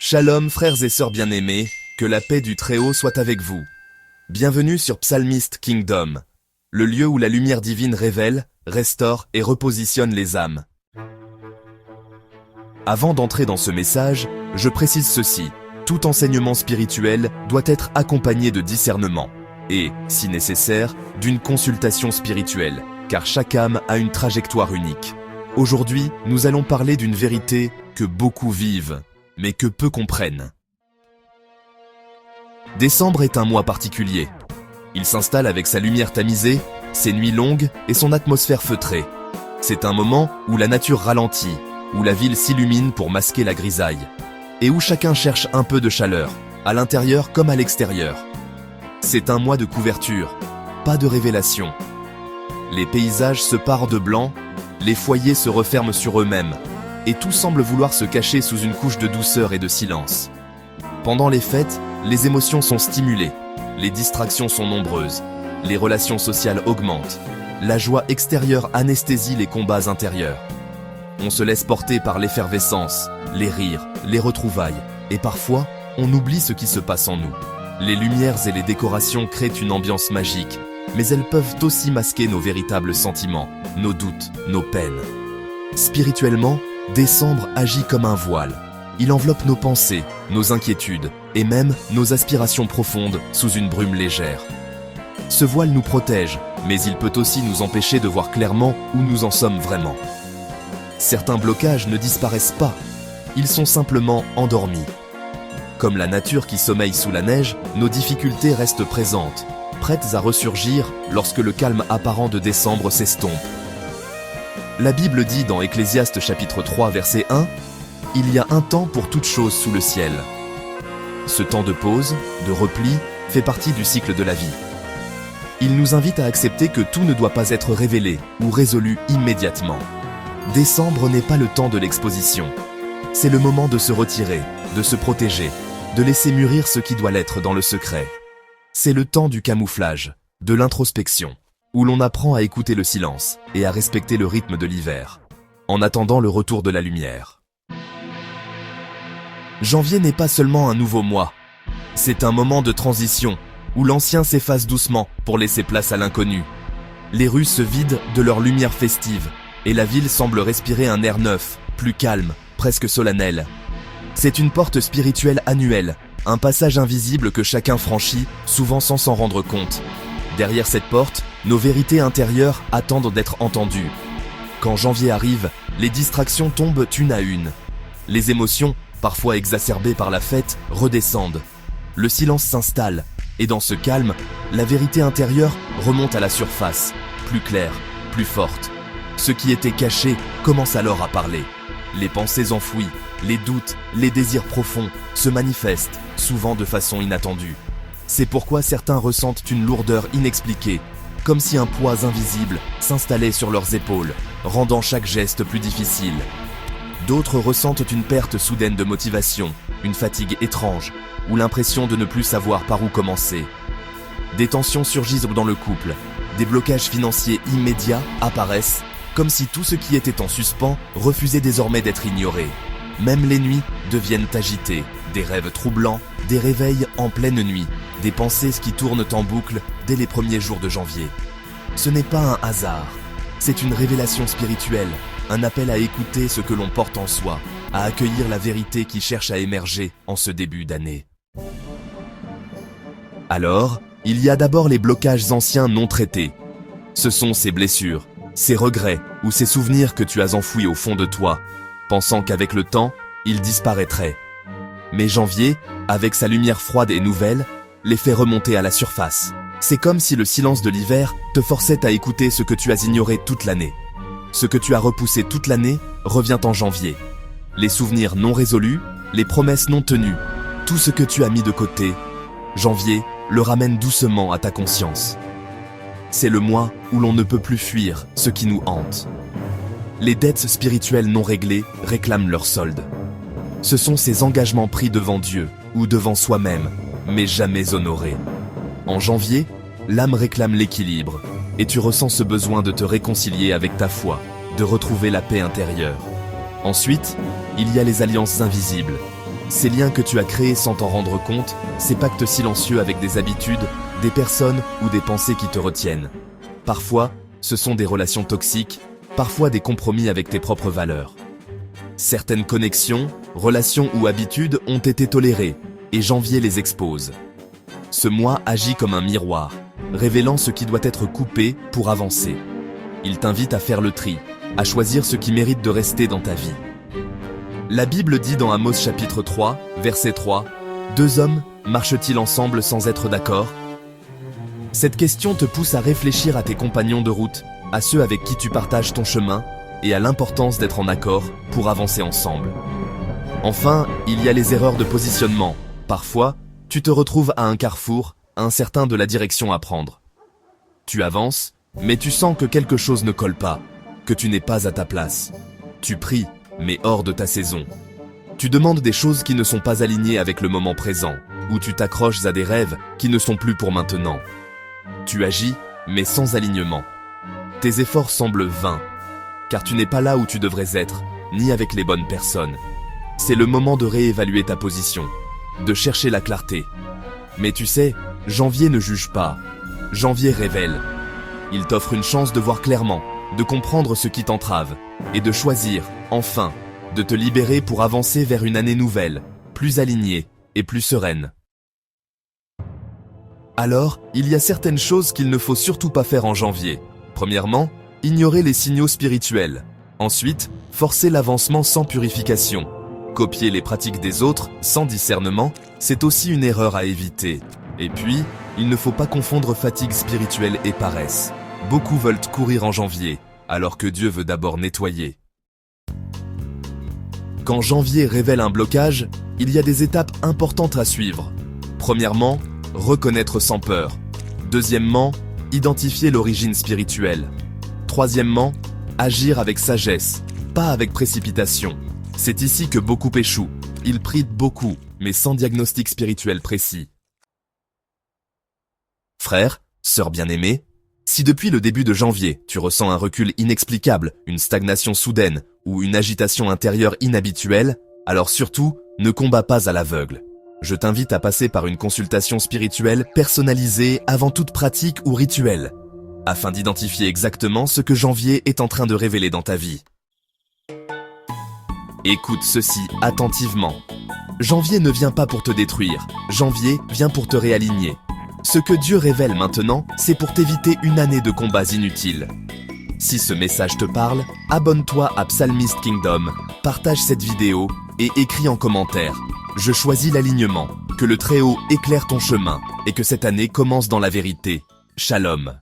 Shalom frères et sœurs bien-aimés, que la paix du Très-Haut soit avec vous. Bienvenue sur Psalmist Kingdom, le lieu où la lumière divine révèle, restaure et repositionne les âmes. Avant d'entrer dans ce message, je précise ceci, tout enseignement spirituel doit être accompagné de discernement et, si nécessaire, d'une consultation spirituelle, car chaque âme a une trajectoire unique. Aujourd'hui, nous allons parler d'une vérité que beaucoup vivent, mais que peu comprennent. Décembre est un mois particulier. Il s'installe avec sa lumière tamisée, ses nuits longues et son atmosphère feutrée. C'est un moment où la nature ralentit, où la ville s'illumine pour masquer la grisaille, et où chacun cherche un peu de chaleur, à l'intérieur comme à l'extérieur. C'est un mois de couverture, pas de révélation. Les paysages se parent de blanc, les foyers se referment sur eux-mêmes, et tout semble vouloir se cacher sous une couche de douceur et de silence. Pendant les fêtes, les émotions sont stimulées, les distractions sont nombreuses, les relations sociales augmentent, la joie extérieure anesthésie les combats intérieurs. On se laisse porter par l'effervescence, les rires, les retrouvailles, et parfois, on oublie ce qui se passe en nous. Les lumières et les décorations créent une ambiance magique, mais elles peuvent aussi masquer nos véritables sentiments, nos doutes, nos peines. Spirituellement, Décembre agit comme un voile. Il enveloppe nos pensées, nos inquiétudes et même nos aspirations profondes sous une brume légère. Ce voile nous protège, mais il peut aussi nous empêcher de voir clairement où nous en sommes vraiment. Certains blocages ne disparaissent pas, ils sont simplement endormis. Comme la nature qui sommeille sous la neige, nos difficultés restent présentes, prêtes à ressurgir lorsque le calme apparent de décembre s'estompe. La Bible dit dans Ecclésiaste chapitre 3 verset 1 « Il y a un temps pour toute chose sous le ciel ». Ce temps de pause, de repli, fait partie du cycle de la vie. Il nous invite à accepter que tout ne doit pas être révélé ou résolu immédiatement. Décembre n'est pas le temps de l'exposition. C'est le moment de se retirer, de se protéger, de laisser mûrir ce qui doit l'être dans le secret. C'est le temps du camouflage, de l'introspection, où l'on apprend à écouter le silence et à respecter le rythme de l'hiver, en attendant le retour de la lumière. Janvier n'est pas seulement un nouveau mois, c'est un moment de transition, où l'ancien s'efface doucement pour laisser place à l'inconnu. Les rues se vident de leur lumière festive, et la ville semble respirer un air neuf, plus calme, presque solennel. C'est une porte spirituelle annuelle, un passage invisible que chacun franchit, souvent sans s'en rendre compte. Derrière cette porte, nos vérités intérieures attendent d'être entendues. Quand janvier arrive, les distractions tombent une à une. Les émotions, parfois exacerbées par la fête, redescendent. Le silence s'installe, et dans ce calme, la vérité intérieure remonte à la surface, plus claire, plus forte. Ce qui était caché commence alors à parler. Les pensées enfouies, les doutes, les désirs profonds se manifestent, souvent de façon inattendue. C'est pourquoi certains ressentent une lourdeur inexpliquée, comme si un poids invisible s'installait sur leurs épaules, rendant chaque geste plus difficile. D'autres ressentent une perte soudaine de motivation, une fatigue étrange, ou l'impression de ne plus savoir par où commencer. Des tensions surgissent dans le couple, des blocages financiers immédiats apparaissent, comme si tout ce qui était en suspens refusait désormais d'être ignoré. Même les nuits deviennent agitées, des rêves troublants, des réveils en pleine nuit, des pensées qui tournent en boucle dès les premiers jours de janvier. Ce n'est pas un hasard, c'est une révélation spirituelle, un appel à écouter ce que l'on porte en soi, à accueillir la vérité qui cherche à émerger en ce début d'année. Alors, il y a d'abord les blocages anciens non traités. Ce sont ces blessures, ces regrets ou ces souvenirs que tu as enfouis au fond de toi, pensant qu'avec le temps, ils disparaîtraient. Mais janvier, avec sa lumière froide et nouvelle, les fait remonter à la surface. C'est comme si le silence de l'hiver te forçait à écouter ce que tu as ignoré toute l'année. Ce que tu as repoussé toute l'année revient en janvier. Les souvenirs non résolus, les promesses non tenues, tout ce que tu as mis de côté, janvier le ramène doucement à ta conscience. C'est le mois où l'on ne peut plus fuir ce qui nous hante. Les dettes spirituelles non réglées réclament leur solde. Ce sont ces engagements pris devant Dieu ou devant soi-même, mais jamais honorés. En janvier, l'âme réclame l'équilibre, et tu ressens ce besoin de te réconcilier avec ta foi, de retrouver la paix intérieure. Ensuite, il y a les alliances invisibles, Ces liens que tu as créés sans t'en rendre compte, ces pactes silencieux avec des habitudes, des personnes ou des pensées qui te retiennent. Parfois, ce sont des relations toxiques, parfois des compromis avec tes propres valeurs. Certaines connexions, relations ou habitudes ont été tolérées, et janvier les expose. Ce mois agit comme un miroir, révélant ce qui doit être coupé pour avancer. Il t'invite à faire le tri, à choisir ce qui mérite de rester dans ta vie. La Bible dit dans Amos chapitre 3, verset 3, « Deux hommes marchent-ils ensemble sans être d'accord ?» Cette question te pousse à réfléchir à tes compagnons de route, à ceux avec qui tu partages ton chemin, et à l'importance d'être en accord pour avancer ensemble. Enfin, il y a les erreurs de positionnement. Parfois, tu te retrouves à un carrefour, incertain de la direction à prendre. Tu avances, mais tu sens que quelque chose ne colle pas, que tu n'es pas à ta place. Tu pries, mais hors de ta saison. Tu demandes des choses qui ne sont pas alignées avec le moment présent, ou tu t'accroches à des rêves qui ne sont plus pour maintenant. Tu agis, mais sans alignement. Tes efforts semblent vains, car tu n'es pas là où tu devrais être, ni avec les bonnes personnes. C'est le moment de réévaluer ta position, de chercher la clarté. Mais tu sais, janvier ne juge pas, janvier révèle. Il t'offre une chance de voir clairement, de comprendre ce qui t'entrave, et de choisir, enfin, de te libérer pour avancer vers une année nouvelle, plus alignée et plus sereine. Alors, il y a certaines choses qu'il ne faut surtout pas faire en janvier. Premièrement, ignorer les signaux spirituels. Ensuite, forcer l'avancement sans purification. Copier les pratiques des autres sans discernement, c'est aussi une erreur à éviter. Et puis, il ne faut pas confondre fatigue spirituelle et paresse. Beaucoup veulent courir en janvier, alors que Dieu veut d'abord nettoyer. Quand janvier révèle un blocage, il y a des étapes importantes à suivre. Premièrement, reconnaître sans peur. Deuxièmement, identifier l'origine spirituelle. Troisièmement, agir avec sagesse, pas avec précipitation. C'est ici que beaucoup échouent. Ils prient beaucoup, mais sans diagnostic spirituel précis. Frère, sœur bien-aimée, si depuis le début de janvier, tu ressens un recul inexplicable, une stagnation soudaine ou une agitation intérieure inhabituelle, alors surtout, ne combats pas à l'aveugle. Je t'invite à passer par une consultation spirituelle personnalisée avant toute pratique ou rituel, afin d'identifier exactement ce que janvier est en train de révéler dans ta vie. Écoute ceci attentivement. Janvier ne vient pas pour te détruire, janvier vient pour te réaligner. Ce que Dieu révèle maintenant, c'est pour t'éviter une année de combats inutiles. Si ce message te parle, abonne-toi à Psalmist Kingdom, partage cette vidéo et écris en commentaire. Je choisis l'alignement, que le Très-Haut éclaire ton chemin et que cette année commence dans la vérité. Shalom.